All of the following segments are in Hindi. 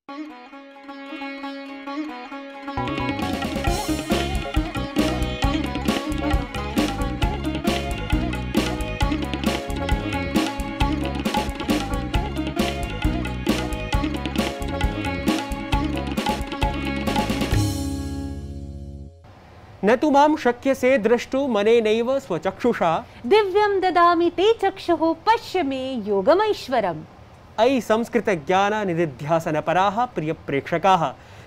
न तु मां शक्यसे द्रष्टुमनेनैव स्वचक्षुषा दिव्यं ददामि ते चक्षुः पश्य मे योगमैश्वरम्। अयि संस्कृत ज्ञान निधिध्यासनपराः प्रिय प्रेक्षकाः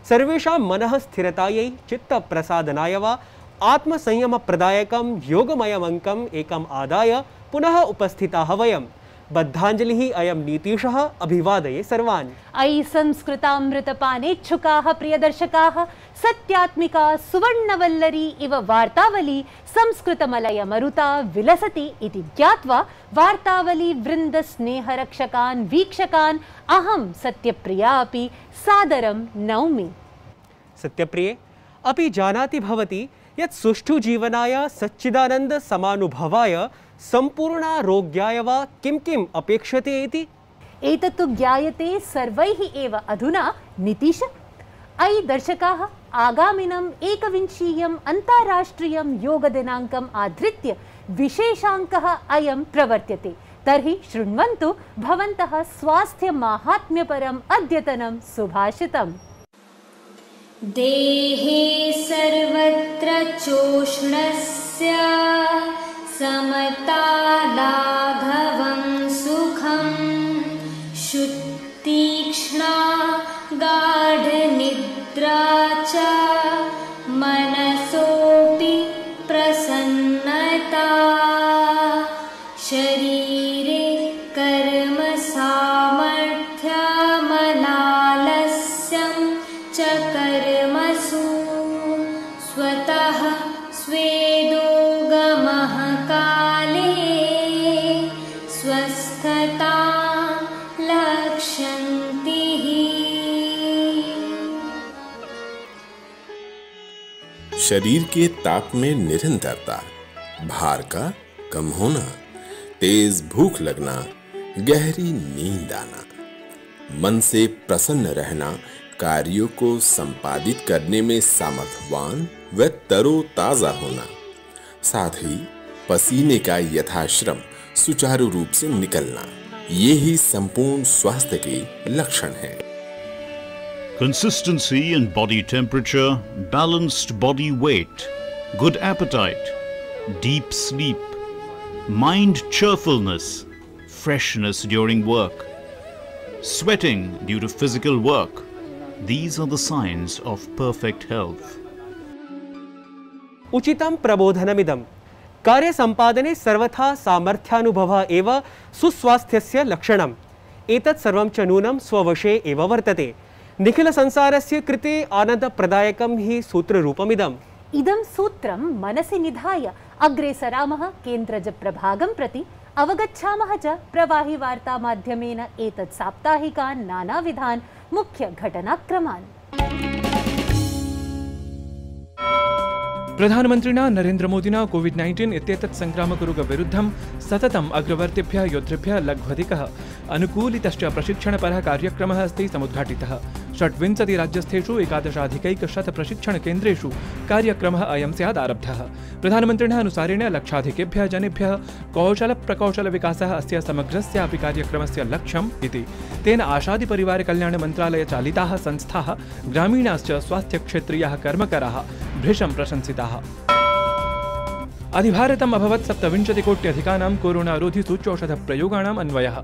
सर्वेषां मनः स्थिरतायै चित्त प्रसादनाय वा आत्मसंयम प्रदायकं योगमयमङ्कम् एकम् आदाय पुनः उपस्थिताः वयं। बद्धाञ्जलिः अयं नीतीशः अभिवादये सर्वान्। अयि संस्कृतामृतपानेच्छुकाः प्रियदर्शकाः सत्यात्मिका सुवर्णवल्लरी इव वार्तावली संस्कृतमलय मरुता विलसति इति ज्ञात्वा वार्तावली वृन्द स्नेहरक्षकान् वीक्षकान् अहं सत्यप्रिया अपि सादरं नौमि। सत्यप्रिये अपि जानाति भवति यत् सुष्ठु जीवनाय सच्चिदानन्द समानुभवाय संपूर्णारोग्याय वा किं किम् अपेक्षते इति? एतत्तु ज्ञायते सर्वैः एव अधुना नीतीश। अयि दर्शकाः आगामिनं एकविंशीयम् अन्ताराष्ट्रियं योगदिनाङ्कम् आधृत्य विशेषाङ्कः अयं प्रवर्त्यते। तर्हि शृण्वन्तु भवन्तः स्वास्थ्यमाहात्म्यपरम् अद्यतनं सुभाषितम्। देहे सर्वत्र चोष्णस्य समता लाघवं सुखं शुत्तीक्ष्णा गाढनिद्रा च मनसोऽपि प्रसन्नता शरीरे कर्म सामर्थ्यमलालस्यं च कर्मसु स्वतः स्वेदोगमः काले स्वस्थता लक्ष्यन्ति। शरीर के ताप में निरंतरता, भार का कम होना, तेज भूख लगना, गहरी नींद आना, मन से प्रसन्न रहना, कार्यों को संपादित करने में सामर्थ्यवान व तरोताजा होना, साथ ही पसीने का यथाश्रम सुचारू रूप से निकलना, ये ही संपूर्ण स्वास्थ्य के लक्षण हैं। Consistency in body temperature, balanced body weight, good appetite, deep sleep, mind cheerfulness, freshness during work, sweating due to physical work. These are the signs of perfect health. उचितं प्रबोधनमिदं कार्य संपादने सर्वथा सामर्थ्यानुभवः एव सुस्वास्थ्यस्य लक्षणम्। एतत् सर्वं च नूनं स्ववशे एव वर्तते। निखिल संसारस्य कृते आनन्दप्रदायकं हि सूत्ररूपमिदम्। इदं सूत्रं मनसि निधाय अग्रे सरामः केन्द्रज प्रभागं प्रति अवगच्छामः च प्रवाहि वार्ता माध्यमेन एतत् साप्ताहिकान् नानाविधान् मुख्य घटनाक्रमान्। प्रधानमन्त्रिणा नरेन्द्रमोदिना कोविड-19 इत्येतत् संक्रामकरोगविरुद्धं सततम् अग्रवर्तिभ्यः योद्धृभ्यः लघ्वधिकः अनुकूलितश्च प्रशिक्षणपरः कार्यक्रमः अस्ति समुद्घाटितः। 26 राज्यस्थेषु 11,100 प्रशिक्षणकेन्द्रेषु कार्यक्रमः अयं स्यादारब्धः। प्रधानमन्त्रिणः अनुसारेण लक्षाधिकेभ्यः जनेभ्यः कौशलप्रकौशलविकासः अस्य समग्रस्यापि कार्यक्रमस्य लक्ष्यम् इति। तेन आशादिपरिवारकल्याणमन्त्रालयचालिताः संस्थाः ग्रामीणाश्च स्वास्थ्यक्षेत्रीयाः कर्मकराः भृशं प्रशंसिताः। अधिभारतम् अभवत् 27 कोरोनारोधि सूच्यौषधप्रयोगाणाम् अन्वयः।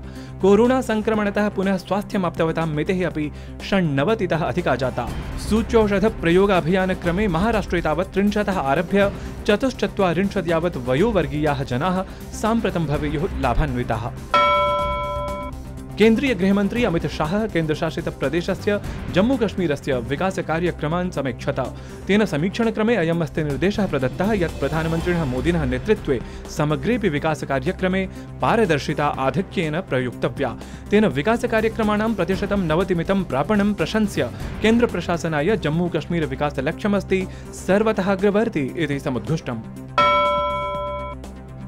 कोरोना संक्रमणतः पुनः स्वास्थ्यमाप्तवतां मितिः अपि 96तः अधिका जाता। सूच्यौषधप्रयोगाभियानक्रमे महाराष्ट्रे तावत् 30 आरभ्य 44 यावत् वयोवर्गीयाः जनाः साम्प्रतं भवेयुः लाभान्विताः। केन्द्रीय गृहमन्त्री अमित शाहः केन्द्रशासित प्रदेशस्य जम्मूकश्मीरस्य विकासकार्यक्रमान् समीक्षत। तेन समीक्षणक्रमे अयम् अस्ति निर्देशः प्रदत्तः यत् प्रधानमन्त्रिणः मोदिनः नेतृत्वे समग्रेऽपि विकासकार्यक्रमे पारदर्शिता आधिक्येन प्रयुक्तव्या। तेन विकासकार्यक्रमाणां 90% प्रापणं प्रशंस्य केन्द्रप्रशासनाय जम्मूकश्मीर विकासलक्ष्यमस्ति सर्वतः अग्रवर्ति इति समुद्घुष्टम्।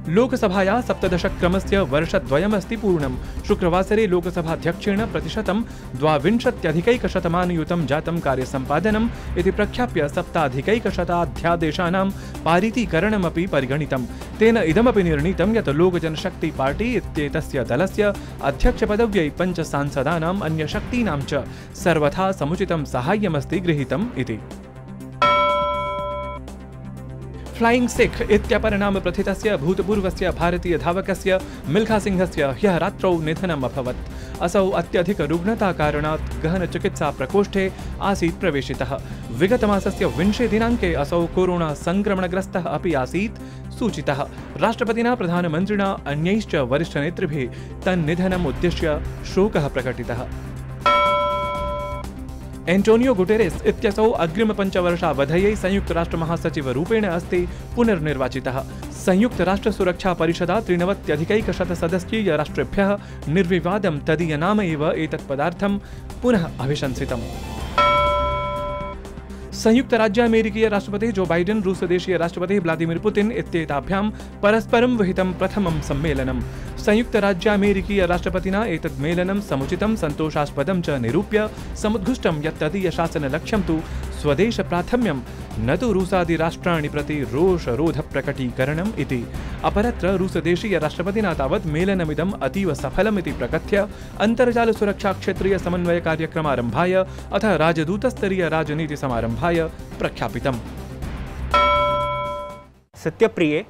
लोकसभाया 17 क्रमस्य वर्षद्वयमस्ति पूर्णं। शुक्रवासरे लोकसभाध्यक्षेण प्रतिशतं 22% जातं कार्यसम्पादनम् इति प्रख्याप्य 7% पारितीकरणमपि परिगणितं। तेन इदमपि निर्णीतं यत् लोकजनशक्ति पार्टी इत्येतस्य दलस्य अध्यक्षपदव्यै 5 सांसदानाम् अन्यशक्तीनां च सर्वथा समुचितं साहाय्यमस्ति गृहीतम् इति। फ्लाइंग सिख इत्यपरनाम प्रथितस्य भूतपूर्वस्य भारतीय धावकस्य मिल्खा सिंहस्य ह्यः रात्रौ निधनम् अभवत्। असौ अत्यधिक रुग्णता कारणात् गहन चिकित्सा प्रकोष्ठे आसीत् प्रवेशितः। विगतमासस्य 20 दिनाङ्के असौ कोरोना संक्रमणग्रस्तः अपि आसीत् सूचितः। राष्ट्रपतिना प्रधानमन्त्रिणा अन्यैश्च वरिष्ठनेतृभिः तन्निधनम् उद्दिश्य शोकः प्रकटितः। एंटोनियो गुटेरेस इत्यसौ अग्रिम 5 वर्षावधये संयुक्तराष्ट्रमहासचिवरूपेण अस्ति पुनर्निर्वाचितः। संयुक्तराष्ट्रसुरक्षापरिषदा 93% सदस्यीय राष्ट्रेभ्यः निर्विवादं तदीयनाम एव एतत्पदार्थं पुनः अभिशंसितम्। संयुक्तराज्यामेरिकीय राष्ट्रपतिः जो बाइडेन रूसदेशीय राष्ट्रपतिः व्लादिमीर पुतिन इत्येताभ्यां परस्परं विहितं प्रथमं सम्मेलनं। संयुक्तराज्यामेरिकीय राष्ट्रपतिना एतद् मेलनं समुचितं सन्तोषास्पदं च निरूप्य समुद्घुष्टं यत् तदीयशासनलक्ष्यं तु स्वदेशप्राथम्यं न तु रूसादिराष्ट्राणि प्रति रोषरोधप्रकटीकरणम् इति। अपरत्र रूसदेशीय राष्ट्रपतिना तावत् मेलनमिदम् अतीव सफलमिति प्रकथ्य अन्तर्जालसुरक्षाक्षेत्रीय समन्वयकार्यक्रमारम्भाय अथ राजदूतस्तरीय राजनीतिसमारम्भाय प्रख्यापितम्। सत्यप्रिये,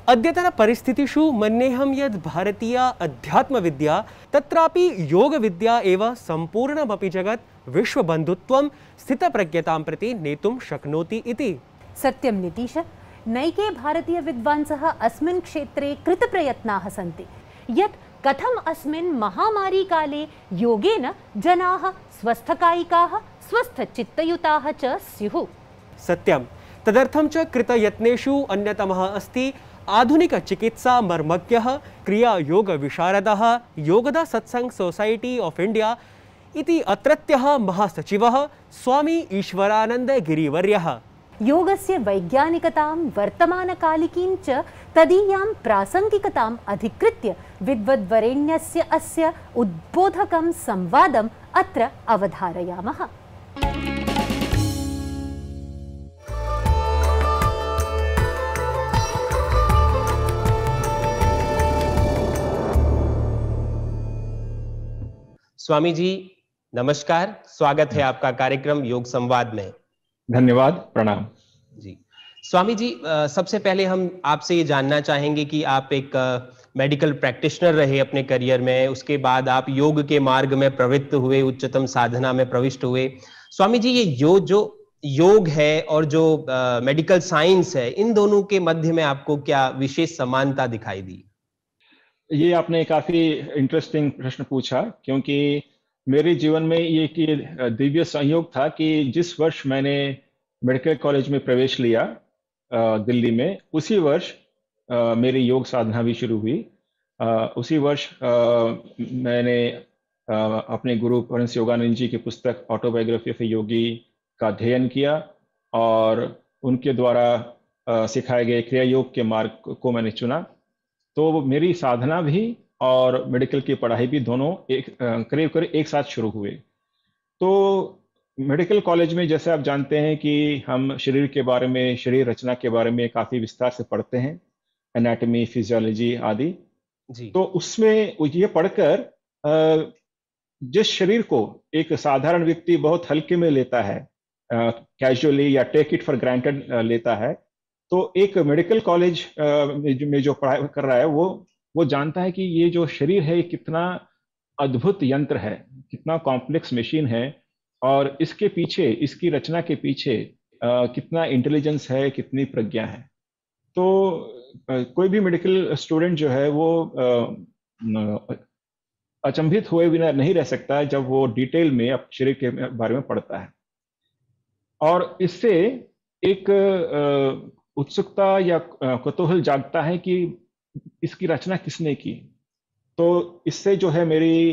अद्यतनपरिस्थितिषु मन्येऽहं यद् भारतीया अध्यात्मविद्या तत्रापि योगविद्या एव सम्पूर्णमपि जगत् विश्वबन्धुत्वं स्थितप्रज्ञतां प्रति नेतुं शक्नोति इति। सत्यं नितीश, नैके भारतीयविद्वांसः अस्मिन् क्षेत्रे कृतप्रयत्नाः सन्ति यत् कथम् अस्मिन् महामारीकाले योगेन जनाः स्वस्थकायिकाः स्वस्थचित्तयुताः च स्युः। सत्यं, तदर्थं च कृतयत्नेषु अन्यतमः अस्ति आधुनिकचिकित्सा मर्मज्ञः क्रियायोगविशारदः योगदा सत्संग सोसाइटी ऑफ इंडिया इति अत्रत्यः महासचिवः स्वामी ईश्वरानंद गिरिवर्यः। योगस्य वैज्ञानिकतां वर्तमानकालिकीं च तदीयां प्रासंगिकताम् अधिकृत्य विद्वद्वरेण्यस्य अस्य उद्बोधकं संवादम् अत्र अवधारयामः। स्वामी जी नमस्कार, स्वागत है आपका कार्यक्रम योग संवाद में। धन्यवाद, प्रणाम जी। स्वामी जी, सबसे पहले हम आपसे ये जानना चाहेंगे कि आप एक मेडिकल प्रैक्टिशनर रहे अपने करियर में, उसके बाद आप योग के मार्ग में प्रवृत्त हुए, उच्चतम साधना में प्रविष्ट हुए। स्वामी जी, ये जो योग है और जो मेडिकल साइंस है, इन दोनों के मध्य में आपको क्या विशेष समानता दिखाई दी? ये आपने काफी इंटरेस्टिंग प्रश्न पूछा, क्योंकि मेरे जीवन में ये कि दिव्य संयोग था कि जिस वर्ष मैंने मेडिकल कॉलेज में प्रवेश लिया दिल्ली में, उसी वर्ष मेरी योग साधना भी शुरू हुई। उसी वर्ष मैंने अपने गुरु परमहंस योगानंद जी की पुस्तक ऑटोबायोग्राफी ऑफ ए योगी का अध्ययन किया और उनके द्वारा सिखाए गए क्रिया योग के मार्ग को मैंने चुना। तो मेरी साधना भी और मेडिकल की पढ़ाई भी दोनों करीब करीब एक साथ शुरू हुए। तो मेडिकल कॉलेज में जैसे आप जानते हैं कि हम शरीर के बारे में, शरीर रचना के बारे में काफ़ी विस्तार से पढ़ते हैं, एनाटॉमी, फिजियोलॉजी आदि जी। तो उसमें ये पढ़कर जिस शरीर को एक साधारण व्यक्ति बहुत हल्के में लेता है, कैजुअली या टेक इट फॉर ग्रांटेड लेता है, तो एक मेडिकल कॉलेज में जो पढ़ाई कर रहा है वो जानता है कि ये जो शरीर है कितना अद्भुत यंत्र है, कितना कॉम्प्लेक्स मशीन है, और इसके पीछे, इसकी रचना के पीछे कितना इंटेलिजेंस है, कितनी प्रज्ञा है। तो कोई भी मेडिकल स्टूडेंट जो है वो अचंभित हुए बिना नहीं रह सकता जब वो डिटेल में अपने शरीर के बारे में पढ़ता है। और इससे एक उत्सुकता या कुतूहल जागता है कि इसकी रचना किसने की। तो इससे जो है मेरी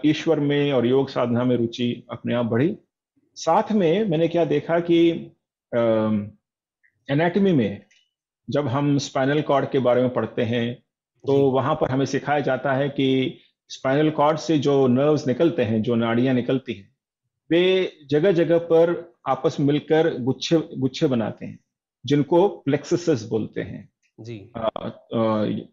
ईश्वर में और योग साधना में रुचि अपने आप बढ़ी। साथ में मैंने क्या देखा कि एनाटॉमी में जब हम स्पाइनल कॉर्ड के बारे में पढ़ते हैं तो वहां पर हमें सिखाया जाता है कि स्पाइनल कॉर्ड से जो नर्व्स निकलते हैं, जो नाड़ियां निकलती हैं, वे जगह जगह पर आपस में मिलकर गुच्छे गुच्छे बनाते हैं, जिनको प्लेक्सस बोलते हैं। जी।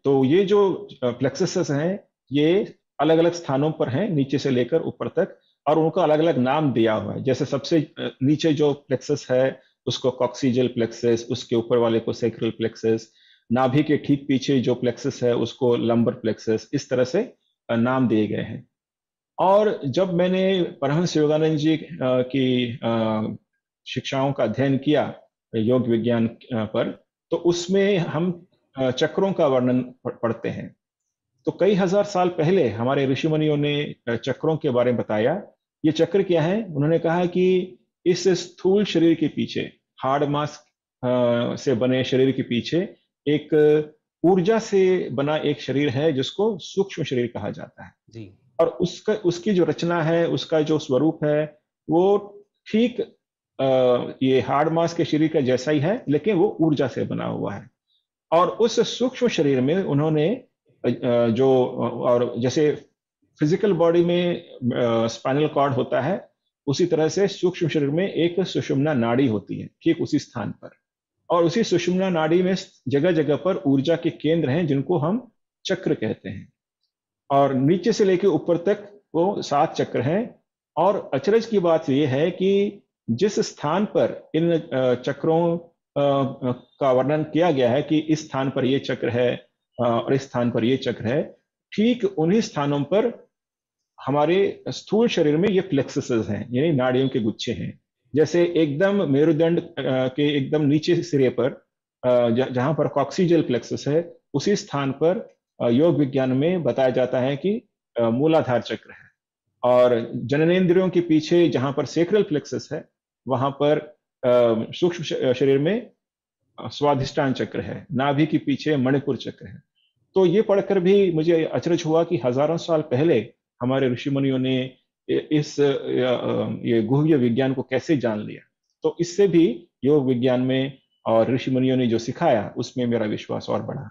तो ये जो प्लेक्सस हैं, ये अलग अलग स्थानों पर हैं, नीचे से लेकर ऊपर तक, और उनको अलग अलग नाम दिया हुआ है। जैसे सबसे नीचे जो प्लेक्सस है उसको कॉक्सिजल प्लेक्सस, उसके ऊपर वाले को सैक्रल प्लेक्सस, नाभि के ठीक पीछे जो प्लेक्सस है उसको लंबर प्लेक्सस, इस तरह से नाम दिए गए हैं। और जब मैंने परमहंस योगानंद जी की शिक्षाओं का अध्ययन किया योग विज्ञान पर, तो उसमें हम चक्रों का वर्णन पढ़ते हैं। तो कई हजार साल पहले हमारे ऋषि मुनियों ने चक्रों के बारे में बताया। ये चक्र क्या है? उन्होंने कहा कि इस स्थूल शरीर के पीछे, हार्ड मास से बने शरीर के पीछे एक ऊर्जा से बना एक शरीर है जिसको सूक्ष्म शरीर कहा जाता है जी। और उसकी जो रचना है, उसका जो स्वरूप है, वो ठीक ये हार्ड मास के शरीर का जैसा ही है, लेकिन वो ऊर्जा से बना हुआ है। और उस सूक्ष्म शरीर में उन्होंने जो, और जैसे फिजिकल बॉडी में स्पाइनल कॉर्ड होता है, उसी तरह से सूक्ष्म शरीर में एक सुषुम्ना नाड़ी होती है, ठीक उसी स्थान पर। और उसी सुषुम्ना नाड़ी में जगह जगह पर ऊर्जा के केंद्र हैं, जिनको हम चक्र कहते हैं। और नीचे से लेकर ऊपर तक वो 7 चक्र हैं। और अचरज की बात यह है कि जिस स्थान पर इन चक्रों का वर्णन किया गया है कि इस स्थान पर ये चक्र है और इस स्थान पर ये चक्र है, ठीक उन्हीं स्थानों पर हमारे स्थूल शरीर में ये प्लेक्सस हैं, यानी नाड़ियों के गुच्छे हैं। जैसे एकदम मेरुदंड के एकदम नीचे सिरे पर जहां पर कॉक्सिजल प्लेक्सस है, उसी स्थान पर योग विज्ञान में बताया जाता है कि मूलाधार चक्र है। और जननेंद्रियों के पीछे जहां पर सेक्रल प्लेक्सस है, वहां पर सूक्ष्म शरीर में स्वाधिष्ठान चक्र है, नाभि के पीछे मणिपुर चक्र है। तो ये पढ़कर भी मुझे अचरज हुआ कि हजारों साल पहले हमारे ऋषि मुनियों ने ये गुह्य विज्ञान को कैसे जान लिया। तो इससे भी योग विज्ञान में और ऋषि मुनियों ने जो सिखाया, उसमें मेरा विश्वास और बढ़ा।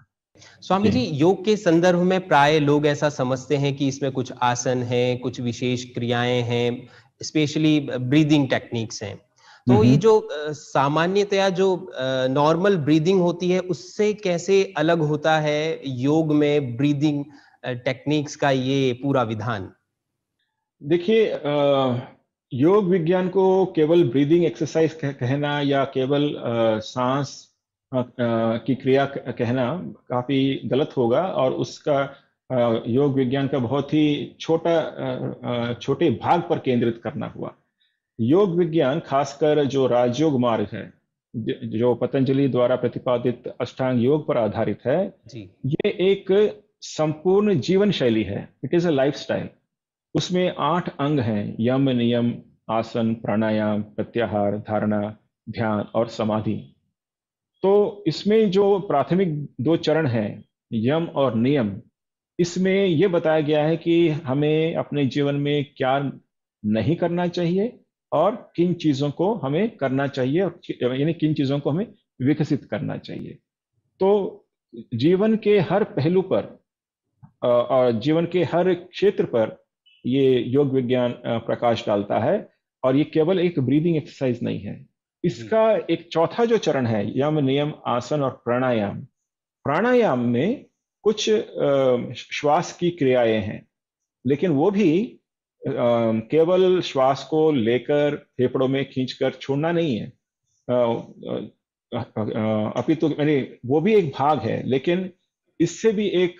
स्वामी जी, योग के संदर्भ में प्राय लोग ऐसा समझते हैं कि इसमें कुछ आसन हैं, कुछ विशेष क्रियाएं हैं, स्पेशली ब्रीदिंग टेक्निक्स हैं। तो ये जो सामान्यतया जो नॉर्मल ब्रीदिंग होती है, उससे कैसे अलग होता है योग में ब्रीदिंग टेक्निक्स का ये पूरा विधान? देखिए, योग विज्ञान को केवल ब्रीदिंग एक्सरसाइज कहना या केवल सांस की क्रिया कहना काफी गलत होगा, और उसका योग विज्ञान का बहुत ही छोटे भाग पर केंद्रित करना हुआ। योग विज्ञान खासकर जो राजयोग मार्ग है, जो पतंजलि द्वारा प्रतिपादित अष्टांग योग पर आधारित है जी। ये एक संपूर्ण जीवन शैली है। It is a lifestyle. उसमें 8 अंग हैं: यम, नियम, आसन, प्राणायाम, प्रत्याहार, धारणा, ध्यान और समाधि। तो इसमें जो प्राथमिक 2 चरण हैं, यम और नियम, इसमें यह बताया गया है कि हमें अपने जीवन में क्या नहीं करना चाहिए और किन चीजों को हमें करना चाहिए, और यानी किन चीजों को हमें विकसित करना चाहिए। तो जीवन के हर पहलू पर और जीवन के हर क्षेत्र पर ये योग विज्ञान प्रकाश डालता है। और ये केवल एक ब्रीदिंग एक्सरसाइज नहीं है। इसका एक चौथा जो चरण है, यम, नियम, आसन और प्राणायाम। प्राणायाम में कुछ श्वास की क्रियाएं हैं, लेकिन वो भी केवल श्वास को लेकर फेफड़ों में खींचकर छोड़ना नहीं है। अपितु वो भी एक भाग है, लेकिन इससे भी एक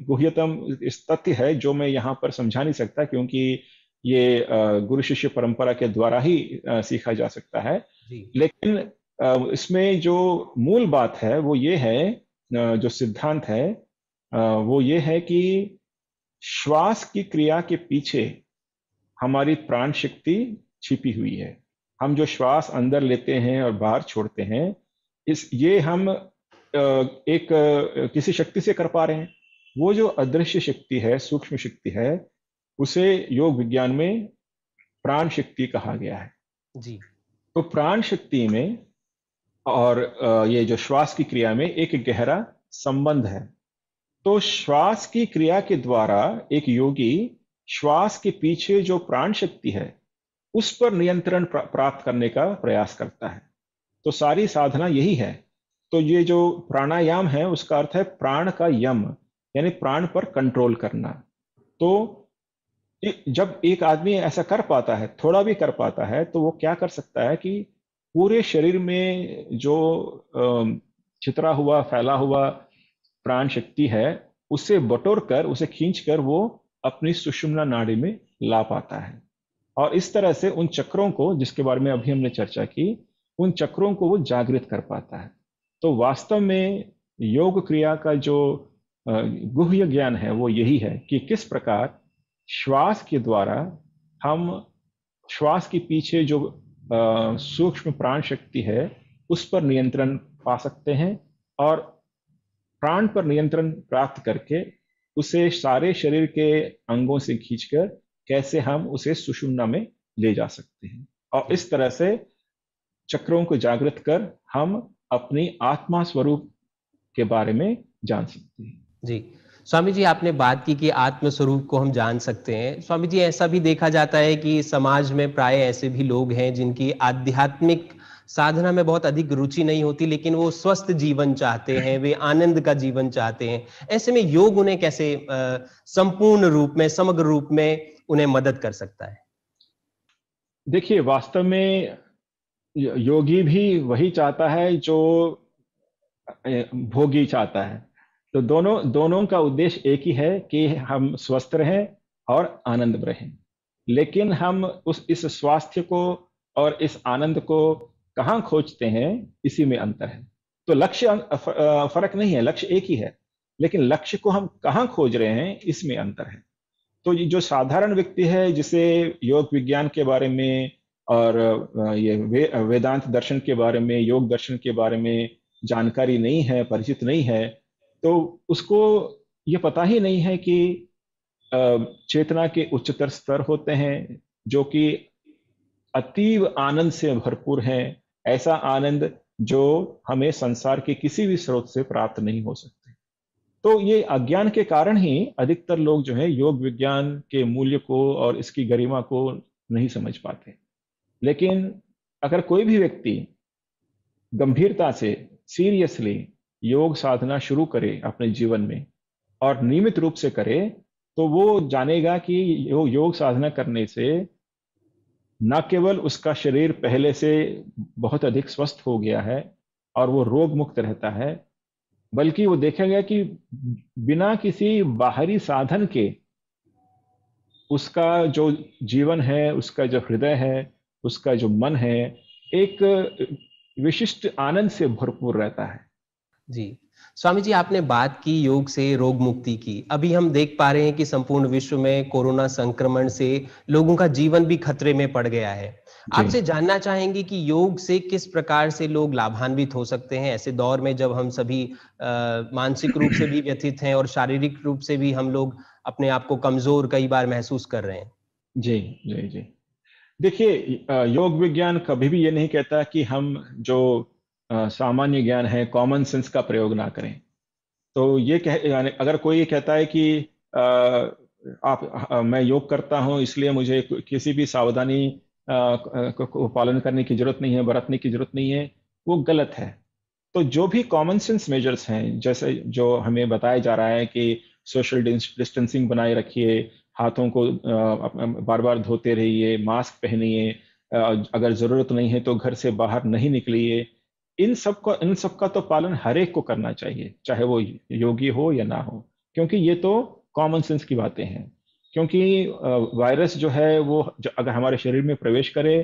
गुह्यतम इस तथ्य है जो मैं यहाँ पर समझा नहीं सकता, क्योंकि ये गुरु शिष्य परंपरा के द्वारा ही सीखा जा सकता है। लेकिन इसमें जो मूल बात है वो ये है, जो सिद्धांत है वो ये है कि श्वास की क्रिया के पीछे हमारी प्राण शक्ति छिपी हुई है। हम जो श्वास अंदर लेते हैं और बाहर छोड़ते हैं, ये हम एक किसी शक्ति से कर पा रहे हैं। वो जो अदृश्य शक्ति है, सूक्ष्म शक्ति है, उसे योग विज्ञान में प्राण शक्ति कहा गया है। जी। तो प्राण शक्ति में और ये जो श्वास की क्रिया में एक गहरा संबंध है। तो श्वास की क्रिया के द्वारा एक योगी श्वास के पीछे जो प्राण शक्ति है उस पर नियंत्रण प्राप्त करने का प्रयास करता है। तो सारी साधना यही है। तो ये जो प्राणायाम है उसका अर्थ है प्राण का यम, यानी प्राण पर कंट्रोल करना। तो जब एक आदमी ऐसा कर पाता है, थोड़ा भी कर पाता है, तो वो क्या कर सकता है कि पूरे शरीर में जो छितरा हुआ फैला हुआ प्राण शक्ति है उसे बटोर कर, उसे खींच कर वो अपनी सुषुम्ना नाड़ी में ला पाता है। और इस तरह से उन चक्रों को, जिसके बारे में अभी हमने चर्चा की, उन चक्रों को वो जागृत कर पाता है। तो वास्तव में योग क्रिया का जो गुह्य ज्ञान है वो यही है कि किस प्रकार श्वास के द्वारा हम श्वास के पीछे जो सूक्ष्म प्राण शक्ति है उस पर नियंत्रण पा सकते हैं, और प्राण पर नियंत्रण प्राप्त करके उसे सारे शरीर के अंगों से खींचकर कैसे हम उसे सुषुम्ना में ले जा सकते हैं। और इस तरह से चक्रों को जागृत कर हम अपनी आत्मा स्वरूप के बारे में जान सकते हैं। जी स्वामी जी, आपने बात की कि आत्म स्वरूप को हम जान सकते हैं। स्वामी जी, ऐसा भी देखा जाता है कि समाज में प्राय ऐसे भी लोग हैं जिनकी आध्यात्मिक साधना में बहुत अधिक रुचि नहीं होती, लेकिन वो स्वस्थ जीवन चाहते हैं, वे आनंद का जीवन चाहते हैं। ऐसे में योग उन्हें कैसे संपूर्ण रूप में, समग्र रूप में उन्हें मदद कर सकता है? देखिए, वास्तव में योगी भी वही चाहता है जो भोगी चाहता है। तो दोनों का उद्देश्य एक ही है कि हम स्वस्थ रहें और आनंद में रहें। लेकिन हम इस स्वास्थ्य को और इस आनंद को कहाँ खोजते हैं, इसी में अंतर है। तो लक्ष्य फर्क नहीं है, लक्ष्य एक ही है, लेकिन लक्ष्य को हम कहाँ खोज रहे हैं इसमें अंतर है। तो ये जो साधारण व्यक्ति है जिसे योग विज्ञान के बारे में और ये वेदांत दर्शन के बारे में, योग दर्शन के बारे में जानकारी नहीं है, परिचित नहीं है, तो उसको ये पता ही नहीं है कि चेतना के उच्चतर स्तर होते हैं जो कि अतीव आनंद से भरपूर हैं, ऐसा आनंद जो हमें संसार के किसी भी स्रोत से प्राप्त नहीं हो सकते। तो ये अज्ञान के कारण ही अधिकतर लोग जो है योग विज्ञान के मूल्य को और इसकी गरिमा को नहीं समझ पाते। लेकिन अगर कोई भी व्यक्ति गंभीरता से, सीरियसली योग साधना शुरू करे अपने जीवन में और नियमित रूप से करे, तो वो जानेगा कि योग साधना करने से न केवल उसका शरीर पहले से बहुत अधिक स्वस्थ हो गया है और वो रोग मुक्त रहता है, बल्कि वो देखेगा कि बिना किसी बाहरी साधन के उसका जो जीवन है, उसका जो हृदय है, उसका जो मन है, एक विशिष्ट आनंद से भरपूर रहता है। जी स्वामी जी, आपने बात की योग से रोग मुक्ति की। अभी हम देख पा रहे हैं कि संपूर्ण विश्व में कोरोना संक्रमण से लोगों का जीवन भी खतरे में पड़ गया है। आपसे जानना चाहेंगे कि योग से किस प्रकार से लोग लाभान्वित हो सकते हैं ऐसे दौर में जब हम सभी मानसिक रूप से भी व्यथित हैं और शारीरिक रूप से भी हम लोग अपने आप को कमजोर कई बार महसूस कर रहे हैं। जी जी जी, देखिए, योग विज्ञान कभी भी ये नहीं कहता कि हम जो सामान्य ज्ञान है, कॉमन सेंस का प्रयोग ना करें। तो ये यानी अगर कोई ये कहता है कि मैं योग करता हूं इसलिए मुझे किसी भी सावधानी को पालन करने की जरूरत नहीं है, बरतने की जरूरत नहीं है, वो गलत है। तो जो भी कॉमन सेंस मेजर्स हैं, जैसे जो हमें बताया जा रहा है कि सोशल डिस्टेंसिंग बनाए रखिए, हाथों को बार बार धोते रहिए, मास्क पहनिए, अगर जरूरत नहीं है तो घर से बाहर नहीं निकलिए, इन सब का तो पालन हर एक को करना चाहिए, चाहे वो योगी हो या ना हो, क्योंकि ये तो कॉमन सेंस की बातें हैं। क्योंकि वायरस जो है वो अगर हमारे शरीर में प्रवेश करे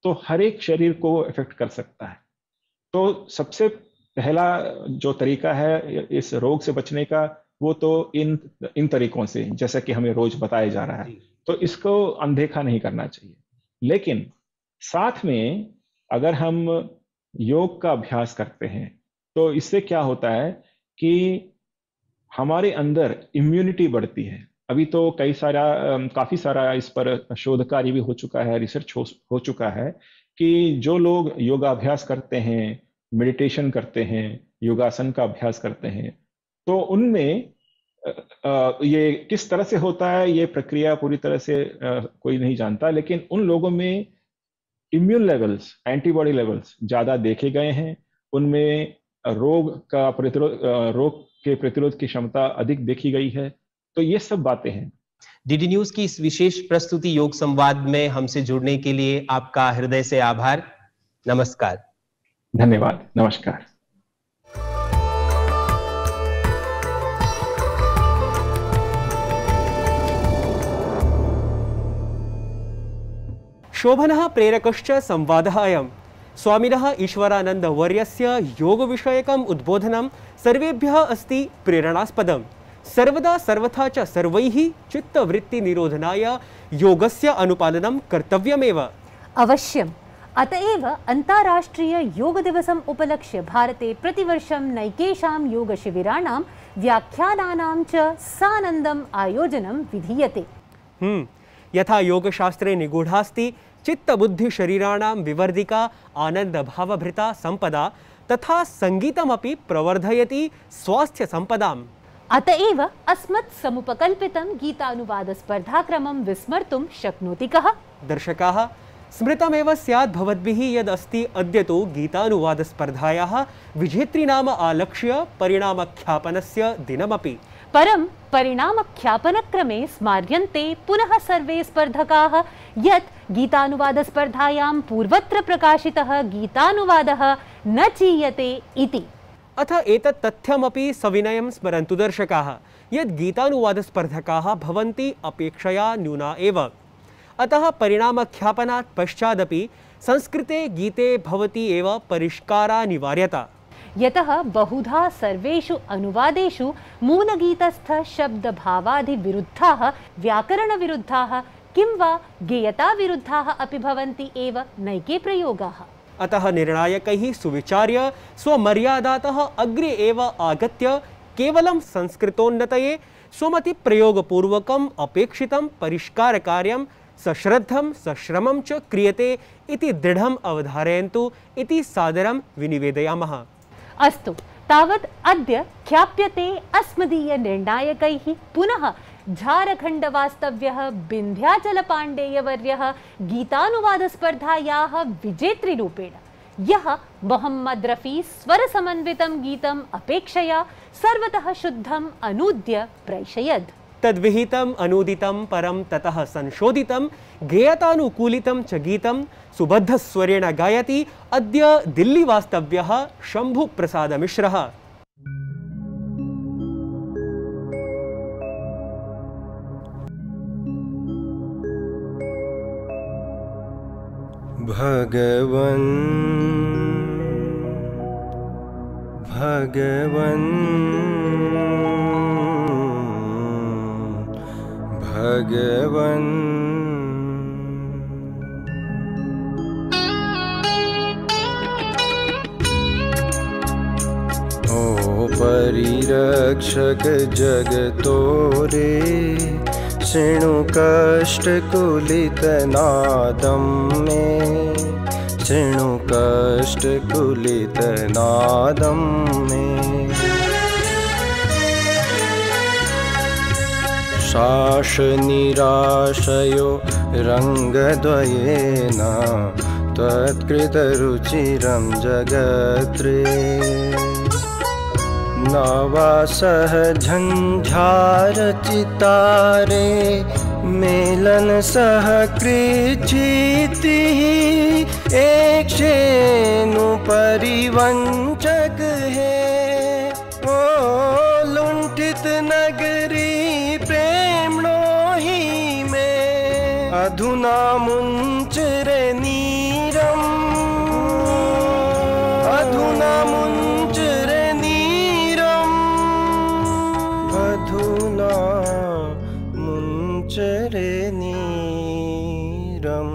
तो हर एक शरीर को इफेक्ट कर सकता है। तो सबसे पहला जो तरीका है इस रोग से बचने का, वो तो इन तरीकों से, जैसा कि हमें रोज बताया जा रहा है, तो इसको अनदेखा नहीं करना चाहिए। लेकिन साथ में अगर हम योग का अभ्यास करते हैं तो इससे क्या होता है कि हमारे अंदर इम्यूनिटी बढ़ती है। अभी तो काफी सारा इस पर शोध कार्य भी हो चुका है, रिसर्च हो चुका है कि जो लोग योगाभ्यास करते हैं मेडिटेशन करते हैं, योगासन का अभ्यास करते हैं, तो उनमें ये किस तरह से होता है ये प्रक्रिया पूरी तरह से कोई नहीं जानता, लेकिन उन लोगों में इम्यून लेवल्स, एंटीबॉडी लेवल्स ज़्यादा देखे गए हैं, उनमें रोग के प्रतिरोध की क्षमता अधिक देखी गई है। तो ये सब बातें हैं। डीडी न्यूज की इस विशेष प्रस्तुति योग संवाद में हमसे जुड़ने के लिए आपका हृदय से आभार। नमस्कार। धन्यवाद। नमस्कार। शोभनः प्रेरकश्च संवादः अयं। स्वामिनः ईश्वरानन्दवर्यस्य योगविषयकम् उद्बोधनं सर्वेभ्यः अस्ति प्रेरणास्पदम्। सर्वदा सर्वथा च सर्वैः चित्तवृत्तिनिरोधनाय योगस्य अनुपालनं कर्तव्यमेव। अवश्यम्। अतएव अन्ताराष्ट्रिय योग दिवसम् उपलक्ष्य भारते प्रतिवर्षं नैकेषां योगशिबिराणां व्याख्यानानां च सानन्दम् आयोजनं विधीयते। यथा योगशास्त्रे निगूढास्ति चित्तबुद्धिशरीराणां विवर्धिका आनन्दभावभृता संपदा, तथा संगीतमपि प्रवर्धयति स्वास्थ्यसम्पदाम्। अतएव अस्मत् समुपकल्पितं गीतानुवादस्पर्धाक्रमं विस्मर्तुं शक्नोति कः? दर्शकाः, स्मृतमेव स्यात् भवद्भिः यद् अस्ति अद्य तु गीतानुवादस्पर्धायाः विजेतॄणाम् आलक्ष्य परिणामख्यापनस्य दिनमपि। परं परिणामख्यापनक्रमे स्मार्यन्ते पुनः सर्वे स्पर्धकाः यत् गीतानुवादस्पर्धायां पूर्वत्र प्रकाशितः गीतानुवादः न चीयते इति। अथ एतत् तथ्यमपि सविनयं स्मरन्तु दर्शकाः, यत् गीतानुवादस्पर्धकाः भवन्ति अपेक्षया न्यूना एव। अतः परिणामख्यापनात् पश्चादपि संस्कृते गीते भवति एव परिष्कारानिवार्यता। यतः बहुधा सर्वेषु अनुवादेषु मूलगीतस्थ शब्दभावादिविरुद्धाः, व्याकरणविरुद्धाः किं वा गेयताविरुद्धाः अपि भवन्ति एव नैके प्रयोगाः। अतः निर्णायकैः सुविचार्य स्वमर्यादातः अग्रे एव आगत्य केवलं संस्कृतोन्नतये स्वमतिप्रयोगपूर्वकम् अपेक्षितं परिष्कारकार्यं सश्रद्धं सश्रमं च क्रियते इति दृढम् अवधारयन्तु इति सादरं विनिवेदयामः। अस्तु, तावत् अद्य ख्याप्यते अस्मदीय निर्णायकैः पुनः झारखण्डवास्तव्यः विन्ध्याचलपाण्डेयवर्यः गीतानुवादस्पर्धायाः विजेतृरूपेण, यः मोहम्मद रफी स्वरसमन्वितं गीतम् अपेक्षया सर्वतः शुद्धम् अनूद्य प्रैषयद्। तद्विहितम् अनूदितं परं ततः संशोधितं गेयतानुकूलितं च गीतं सुबद्धस्वरेण गायति अद्य दिल्लीवास्तव्यः शम्भुप्रसादमिश्रः। भगवन् भगवन् भगवन् ओ परिरक्षक जगतोरे, शृणु कष्टकुलितनादं मे, शृणु कष्टकुलितनादं मे। शासनिराशयो रङ्गद्वयेन त्वत्कृतरुचिरं जगत्रे, नवासह झञ्झारचितारे मेलन सह कृचितिः, एक्शेनु परिवंचक है ओ लुंठित नगरी प्रेमणो ही में, अधुना मुंचरे नीरम, अधुना मुंचरे नीरम, अधुना मुंचरे नीरम।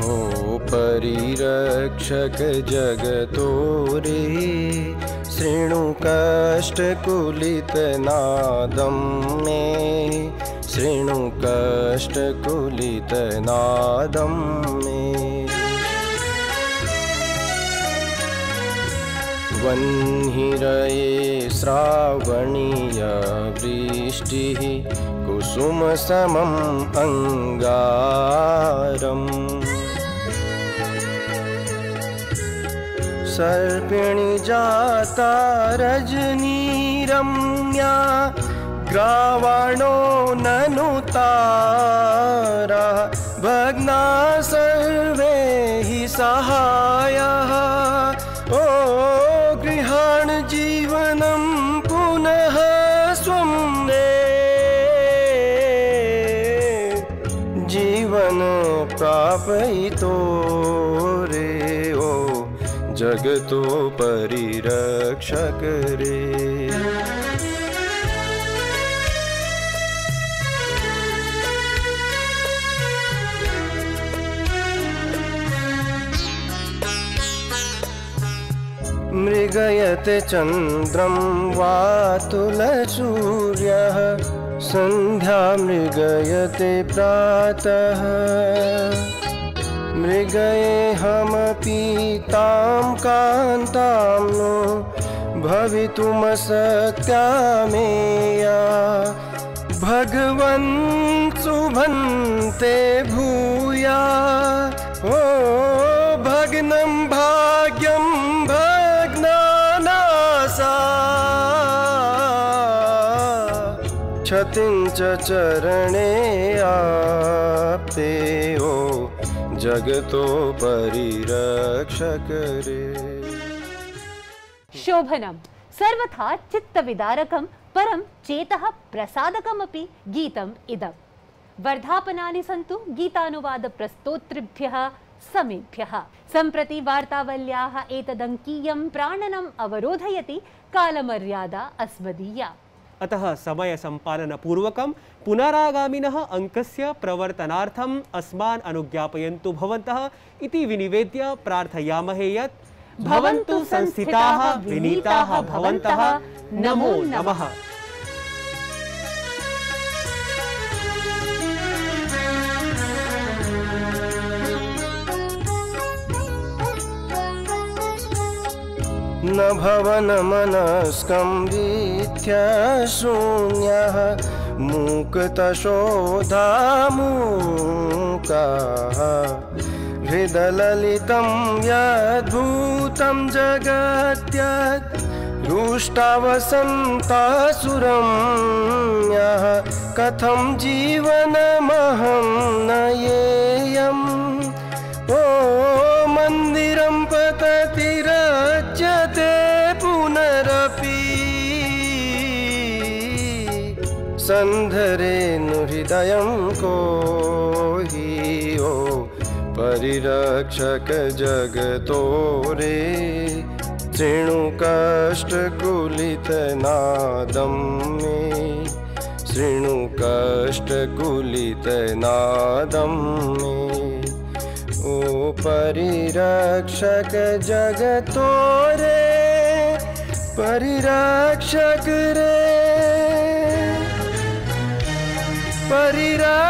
ओ परिरक्षक जगतोरे, शृणु कष्टकुलितनादं मे, शृणु कष्टकुलितनादं मे। वह्निरये श्रावणीय वृष्टिः कुसुमसमम् अंगारम्। सर्पिणी जाता रजनीरम्या ग्रावाणो ननुतारा। भग्ना सर्वे हि सहायाः ओ गृहाण जीवनं पुनः स्वं मे। जीवन प्रापयितो रे ओ जगतो परिरक्षक रे। मृगयते चन्द्रं वातुलसूर्यः सन्ध्या मृगयते प्रातः। मृगयेऽहमपि तां कान्तां नो भवितुमशक्या मेया। भगवन् शुभन्ते भूया ओ भग्नं भाग्यं भग्नानासा। क्षतिं च चरणे आपते ओ जगतो परिरक्षक रे। शोभनं सर्वथा चित्तविदारकं परं चेतः प्रसादकमपि गीतम् इदं। वर्धापनानि सन्तु गीतानुवाद प्रस्तोतृभ्यः समेभ्यः। सम्प्रति वार्तावल्याः एतदङ्कीयं प्राणनम् अवरोधयति कालमर्यादा अस्मदीया। अतः समय सम्पादन पूर्वकं पुनरागामिनः अङ्कस्य प्रवर्तनार्थम् अस्मान् अनुज्ञापयन्तु भवन्तः इति विनिवेद्य प्रार्थयामहे यत् भवन्तु संस्थिताः विनीताः भवन्तः। नमो नमः। न भवनमनस्कं वीथ्यशून्यः मूकतशोधामूकाः। हृदललितं यद्भूतं जगत्यत् रुष्टावसन्तासुरम्यः। कथं जीवनमहं नयेयम् ओ मन्दिरं पतति रज्यते पुनरपि। सन्धरेनु हृदयं को हि ओ परिरक्षक जगतो रे। शृणु कष्टकुलितनादं मे। शृणु कष्टकुलितनादं मे। ओ परिरक्षक जगतो रे परिरक्षक रे परिरक्षक।